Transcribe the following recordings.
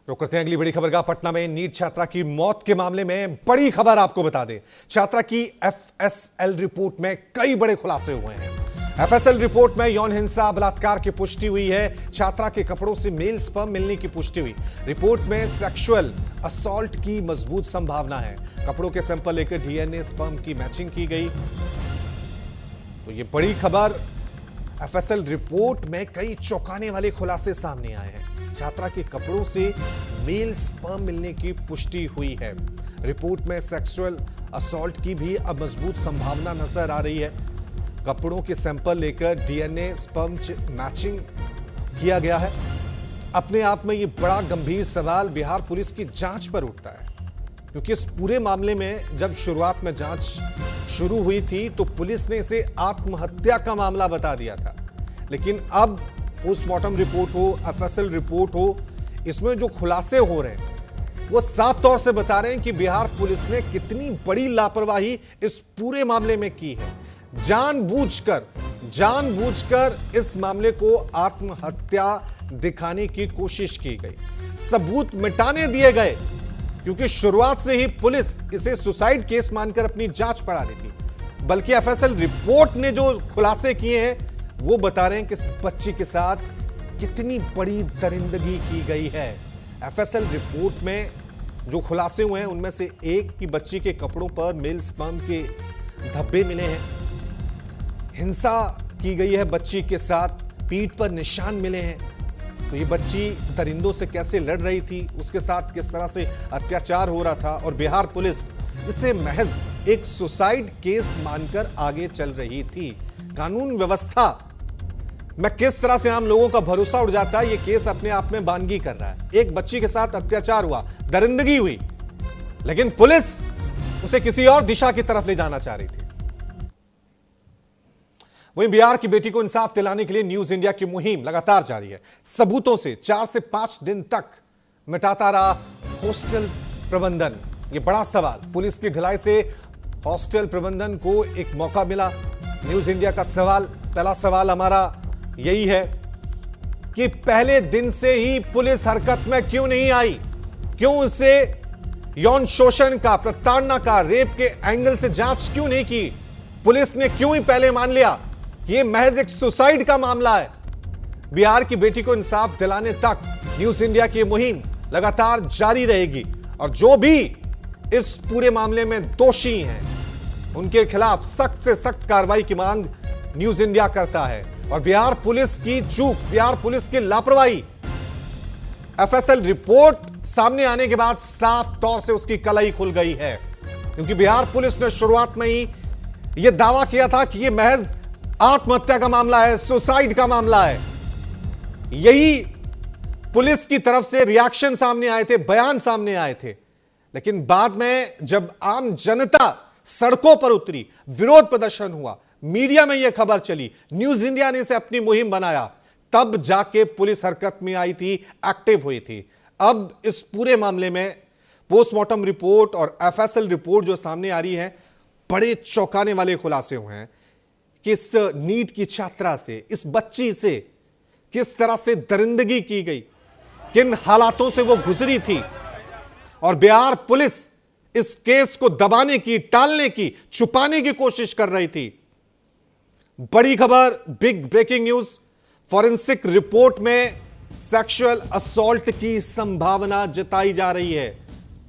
रुक करते हैं अगली बड़ी खबर का। पटना में नीट छात्रा की मौत के मामले में बड़ी खबर आपको बता दें। छात्रा की एफएसएल रिपोर्ट में कई बड़े खुलासे हुए हैं। एफएसएल रिपोर्ट में यौन हिंसा बलात्कार की पुष्टि हुई है। छात्रा के कपड़ों से मेल स्पर्म मिलने की पुष्टि हुई। रिपोर्ट में सेक्सुअल असॉल्ट की मजबूत संभावना है। कपड़ों के सैंपल लेकर डीएनए स्पर्म की मैचिंग की गई। तो ये बड़ी खबर। एफएसएल रिपोर्ट में कई चौंकाने वाले खुलासे सामने आए हैं। छात्रा के कपड़ों से मेल स्पर्म मिलने की पुष्टि हुई है। रिपोर्ट में सेक्सुअल असॉल्ट की भी अब मजबूत संभावना नजर आ रही है। कपड़ों के सैंपल लेकर डीएनए स्पर्म मैचिंग किया गया है। अपने आप में यह बड़ा गंभीर सवाल बिहार पुलिस की जांच पर उठता है, क्योंकि इस पूरे मामले में जब शुरुआत में जांच शुरू हुई थी तो पुलिस ने इसे आत्महत्या का मामला बता दिया था, लेकिन अब पोस्टमार्टम रिपोर्ट हो, एफएसएल रिपोर्ट हो, इसमें जो खुलासे हो रहे हैं वो साफ तौर से बता रहे हैं कि बिहार पुलिस ने कितनी बड़ी लापरवाही इस पूरे मामले में की है। जानबूझकर इस मामले को आत्महत्या दिखाने की कोशिश की गई, सबूत मिटाने दिए गए, क्योंकि शुरुआत से ही पुलिस इसे सुसाइड केस मानकर अपनी जांच बढ़ा रही थी। बल्कि एफएसएल रिपोर्ट ने जो खुलासे किए हैं वो बता रहे हैं कि इस बच्ची के साथ कितनी बड़ी दरिंदगी की गई है। एफएसएल रिपोर्ट में जो खुलासे हुए हैं उनमें से एक की बच्ची के कपड़ों पर मेल स्पर्म के धब्बे मिले हैं। हिंसा की गई है बच्ची के साथ, पीठ पर निशान मिले हैं। तो ये बच्ची दरिंदों से कैसे लड़ रही थी, उसके साथ किस तरह से अत्याचार हो रहा था, और बिहार पुलिस इसे महज एक सुसाइड केस मानकर आगे चल रही थी। कानून व्यवस्था में किस तरह से आम लोगों का भरोसा उड़ जाता है, ये केस अपने आप में बानगी कर रहा है। एक बच्ची के साथ अत्याचार हुआ, दरिंदगी हुई, लेकिन पुलिस उसे किसी और दिशा की तरफ ले जाना चाह रही थी। वहीं बिहार की बेटी को इंसाफ दिलाने के लिए न्यूज इंडिया की मुहिम लगातार जारी है। सबूतों से 4 से 5 दिन तक मिटाता रहा हॉस्टल प्रबंधन। यह बड़ा सवाल, पुलिस की ढिलाई से हॉस्टल प्रबंधन को एक मौका मिला। न्यूज इंडिया का सवाल, पहला सवाल हमारा यही है कि पहले दिन से ही पुलिस हरकत में क्यों नहीं आई? क्यों उसे यौन शोषण का, प्रताड़ना का, रेप के एंगल से जांच क्यों नहीं की? पुलिस ने क्यों ही पहले मान लिया कि यह महज एक सुसाइड का मामला है? बिहार की बेटी को इंसाफ दिलाने तक न्यूज इंडिया की मुहिम लगातार जारी रहेगी, और जो भी इस पूरे मामले में दोषी हैं उनके खिलाफ सख्त से सख्त कार्रवाई की मांग न्यूज इंडिया करता है। और बिहार पुलिस की चूक, बिहार पुलिस की लापरवाही, एफएसएल रिपोर्ट सामने आने के बाद साफ तौर से उसकी कलई खुल गई है, क्योंकि बिहार पुलिस ने शुरुआत में ही यह दावा किया था कि यह महज आत्महत्या का मामला है, सुसाइड का मामला है। यही पुलिस की तरफ से रिएक्शन सामने आए थे, बयान सामने आए थे। लेकिन बाद में जब आम जनता सड़कों पर उतरी, विरोध प्रदर्शन हुआ, मीडिया में यह खबर चली, न्यूज इंडिया ने इसे अपनी मुहिम बनाया, तब जाके पुलिस हरकत में आई थी, एक्टिव हुई थी। अब इस पूरे मामले में पोस्टमार्टम रिपोर्ट और एफएसएल रिपोर्ट जो सामने आ रही है, बड़े चौंकाने वाले खुलासे हुए हैं कि इस नीट की छात्रा से, इस बच्ची से किस तरह से दरिंदगी की गई, किन हालातों से वो गुजरी थी, और बिहार पुलिस इस केस को दबाने की, टालने की, छुपाने की कोशिश कर रही थी। बड़ी खबर, big breaking news, forensic report में सेक्सुअल असॉल्ट की संभावना जताई जा रही है।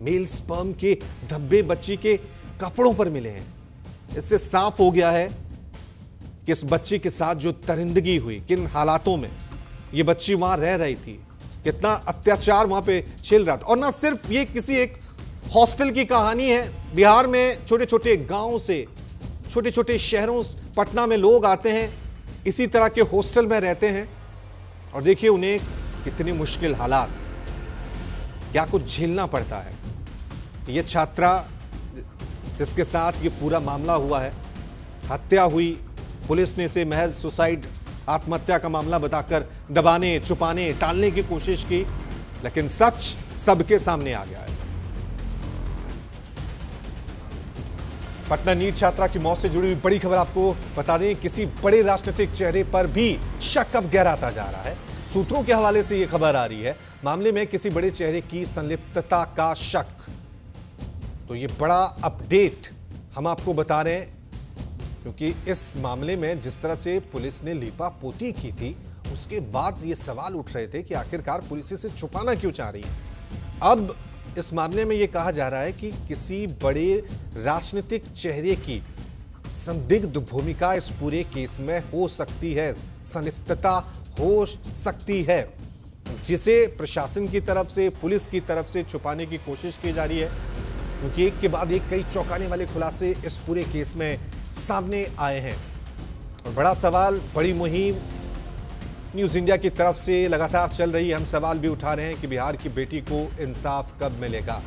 मेल स्पर्म के धब्बे बच्ची के कपड़ों पर मिले हैं। इससे साफ हो गया है कि इस बच्ची के साथ जो दरिंदगी हुई, किन हालातों में यह बच्ची वहां रह रही थी, कितना अत्याचार वहां पे झेल रहा था। और ना सिर्फ ये किसी एक हॉस्टल की कहानी है, बिहार में छोटे छोटे गांवों से, छोटे छोटे शहरों, पटना में लोग आते हैं, इसी तरह के हॉस्टल में रहते हैं, और देखिए उन्हें कितनी मुश्किल हालात, क्या कुछ झेलना पड़ता है। यह छात्रा जिसके साथ ये पूरा मामला हुआ है, हत्या हुई, पुलिस ने इसे महज सुसाइड, आत्महत्या का मामला बताकर दबाने, छुपाने, टालने की कोशिश की, लेकिन सच सबके सामने आ गया है। पटना नीट छात्रा की मौत से जुड़ी हुई बड़ी खबर आपको बता दें, किसी बड़े राजनीतिक चेहरे पर भी शक अब गहराता जा रहा है। सूत्रों के हवाले से यह खबर आ रही है, मामले में किसी बड़े चेहरे की संलिप्तता का शक। तो ये बड़ा अपडेट हम आपको बता रहे हैं, क्योंकि इस मामले में जिस तरह से पुलिस ने लीपापोती की थी, उसके बाद ये सवाल उठ रहे थे कि आखिरकार पुलिस इसे छुपाना क्यों चाह रही है। अब इस मामले में यह कहा जा रहा है कि किसी बड़े राजनीतिक चेहरे की संदिग्ध भूमिका इस पूरे केस में हो सकती है, संलिप्तता हो सकती है, जिसे प्रशासन की तरफ से, पुलिस की तरफ से छुपाने की कोशिश की जा रही है। क्योंकि एक के बाद एक कई चौंकाने वाले खुलासे इस पूरे केस में सामने आए हैं और बड़ा सवाल, बड़ी मुहिम न्यूज इंडिया की तरफ से लगातार चल रही है। हम सवाल भी उठा रहे हैं कि बिहार की बेटी को इंसाफ कब मिलेगा।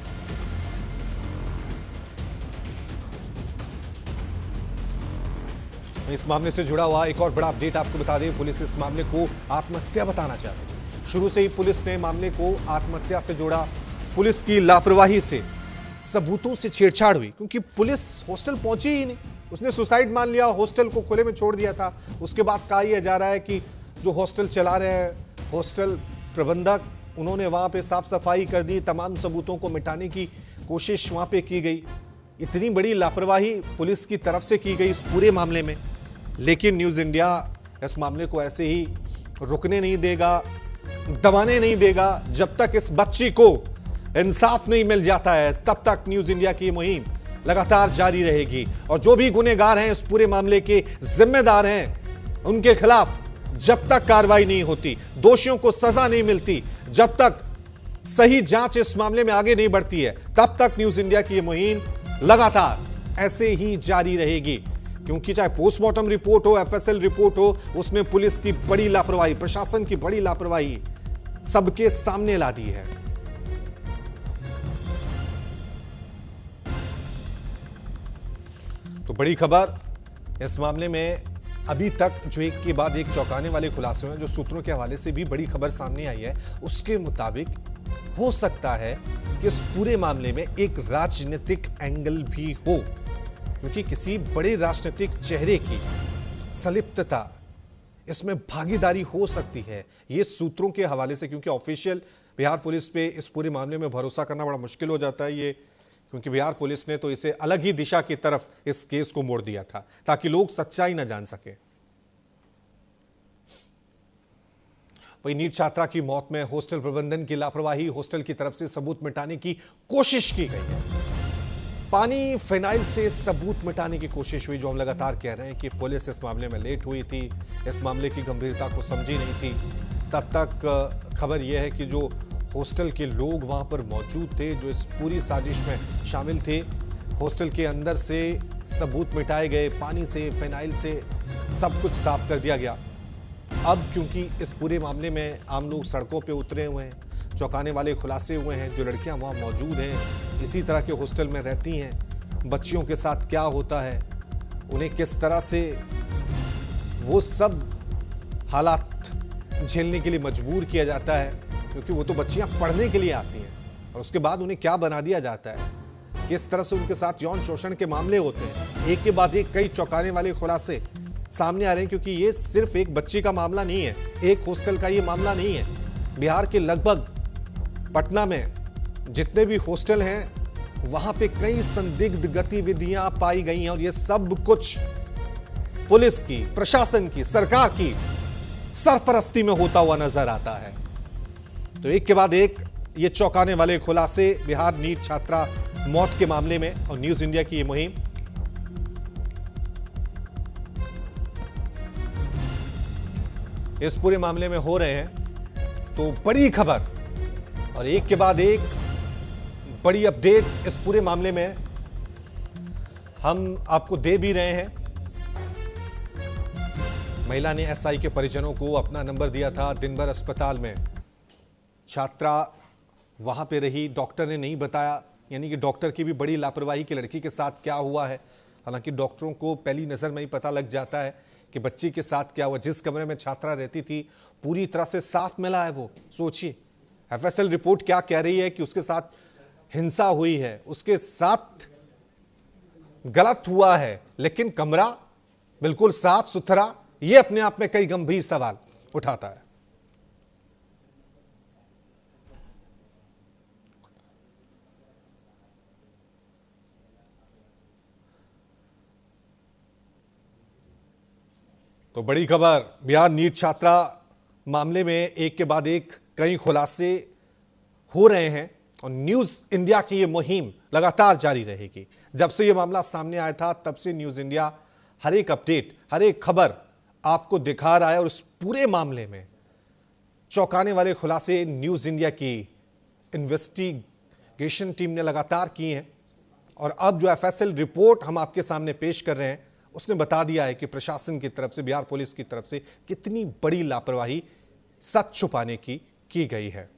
इस मामले से जुड़ा हुआ एक और बड़ा अपडेट आपको बता दें, पुलिस इस मामले को आत्महत्या बताना चाहती है। शुरू से ही पुलिस ने मामले को आत्महत्या से जोड़ा। पुलिस की लापरवाही से सबूतों से छेड़छाड़ हुई, क्योंकि पुलिस हॉस्टल पहुंची ही नहीं, उसने सुसाइड मान लिया, हॉस्टल को खुले में छोड़ दिया था। उसके बाद कहा यह जा रहा है कि जो हॉस्टल चला रहे हैं हॉस्टल प्रबंधक, उन्होंने वहां पे साफ सफाई कर दी, तमाम सबूतों को मिटाने की कोशिश वहां पे की गई। इतनी बड़ी लापरवाही पुलिस की तरफ से की गई इस पूरे मामले में, लेकिन न्यूज इंडिया इस मामले को ऐसे ही रुकने नहीं देगा, दबाने नहीं देगा। जब तक इस बच्ची को इंसाफ नहीं मिल जाता है, तब तक न्यूज इंडिया की मुहिम लगातार जारी रहेगी। और जो भी गुनहगार हैं, इस पूरे मामले के जिम्मेदार हैं, उनके खिलाफ जब तक कार्रवाई नहीं होती, दोषियों को सजा नहीं मिलती, जब तक सही जांच इस मामले में आगे नहीं बढ़ती है, तब तक न्यूज इंडिया की यह मुहिम लगातार ऐसे ही जारी रहेगी। क्योंकि चाहे पोस्टमार्टम रिपोर्ट हो, एफएसएल रिपोर्ट हो, उसने पुलिस की बड़ी लापरवाही, प्रशासन की बड़ी लापरवाही सबके सामने ला दी है। तो बड़ी खबर इस मामले में अभी तक जो एक के बाद एक चौंकाने वाले खुलासे हैं, जो सूत्रों के हवाले से भी बड़ी खबर सामने आई है, उसके मुताबिक हो सकता है कि इस पूरे मामले में एक राजनीतिक एंगल भी हो, क्योंकि किसी बड़े राजनीतिक चेहरे की संलिप्तता, इसमें भागीदारी हो सकती है। यह सूत्रों के हवाले से, क्योंकि ऑफिशियल बिहार पुलिस पे इस पूरे मामले में भरोसा करना बड़ा मुश्किल हो जाता है, ये क्योंकि बिहार पुलिस ने तो इसे अलग ही दिशा की तरफ इस केस को मोड़ दिया था, ताकि लोग सच्चाई न जान सके। वही नीट छात्रा की मौत में हॉस्टल प्रबंधन की लापरवाही, हॉस्टल की तरफ से सबूत मिटाने की कोशिश की गई है। पानी फिनाइल से सबूत मिटाने की कोशिश हुई, जो हम लगातार कह रहे हैं कि पुलिस इस मामले में लेट हुई थी, इस मामले की गंभीरता को समझी नहीं थी। तब तक खबर यह है कि जो हॉस्टल के लोग वहां पर मौजूद थे, जो इस पूरी साजिश में शामिल थे, हॉस्टल के अंदर से सबूत मिटाए गए, पानी से, फिनाइल से सब कुछ साफ कर दिया गया। अब क्योंकि इस पूरे मामले में आम लोग सड़कों पे उतरे हुए हैं, चौंकाने वाले खुलासे हुए हैं, जो लड़कियां वहां मौजूद हैं, इसी तरह के हॉस्टल में रहती हैं, बच्चियों के साथ क्या होता है, उन्हें किस तरह से वो सब हालात झेलने के लिए मजबूर किया जाता है, क्योंकि वो तो बच्चियां पढ़ने के लिए आती हैं, और उसके बाद उन्हें क्या बना दिया जाता है, किस तरह से उनके साथ यौन शोषण के मामले होते हैं। एक के बाद एक कई चौंकाने वाले खुलासे सामने आ रहे हैं, क्योंकि ये सिर्फ एक बच्ची का मामला नहीं है, एक हॉस्टल का ये मामला नहीं है। बिहार के लगभग पटना में जितने भी हॉस्टल हैं, वहां पे कई संदिग्ध गतिविधियां पाई गई हैं, और ये सब कुछ पुलिस की, प्रशासन की, सरकार की सरपरस्ती में होता हुआ नजर आता है। तो एक के बाद एक ये चौंकाने वाले खुलासे बिहार नीट छात्रा मौत के मामले में, और न्यूज इंडिया की ये मुहिम इस पूरे मामले में हो रहे हैं। तो बड़ी खबर और एक के बाद एक बड़ी अपडेट इस पूरे मामले में हम आपको दे भी रहे हैं। महिला ने एसआई के परिजनों को अपना नंबर दिया था, दिन भर अस्पताल में छात्रा वहां पे रही, डॉक्टर ने नहीं बताया, यानी कि डॉक्टर की भी बड़ी लापरवाही कि लड़की के साथ क्या हुआ है। हालांकि डॉक्टरों को पहली नजर में ही पता लग जाता है कि बच्ची के साथ क्या हुआ। जिस कमरे में छात्रा रहती थी पूरी तरह से साफ मिला है वो। सोचिए एफएसएल रिपोर्ट क्या कह रही है कि उसके साथ हिंसा हुई है, उसके साथ गलत हुआ है, लेकिन कमरा बिल्कुल साफ सुथरा। यह अपने आप में कई गंभीर सवाल उठाता है। तो बड़ी खबर, बिहार नीट छात्रा मामले में एक के बाद एक कई खुलासे हो रहे हैं और न्यूज इंडिया की ये मुहिम लगातार जारी रहेगी। जब से ये मामला सामने आया था तब से न्यूज इंडिया हर एक अपडेट, हर एक खबर आपको दिखा रहा है और उस पूरे मामले में चौंकाने वाले खुलासे न्यूज इंडिया की इन्वेस्टिगेशन टीम ने लगातार किए हैं। और अब जो एफएसएल रिपोर्ट हम आपके सामने पेश कर रहे हैं उसने बता दिया है कि प्रशासन की तरफ से, बिहार पुलिस की तरफ से कितनी बड़ी लापरवाही सच छुपाने की गई है।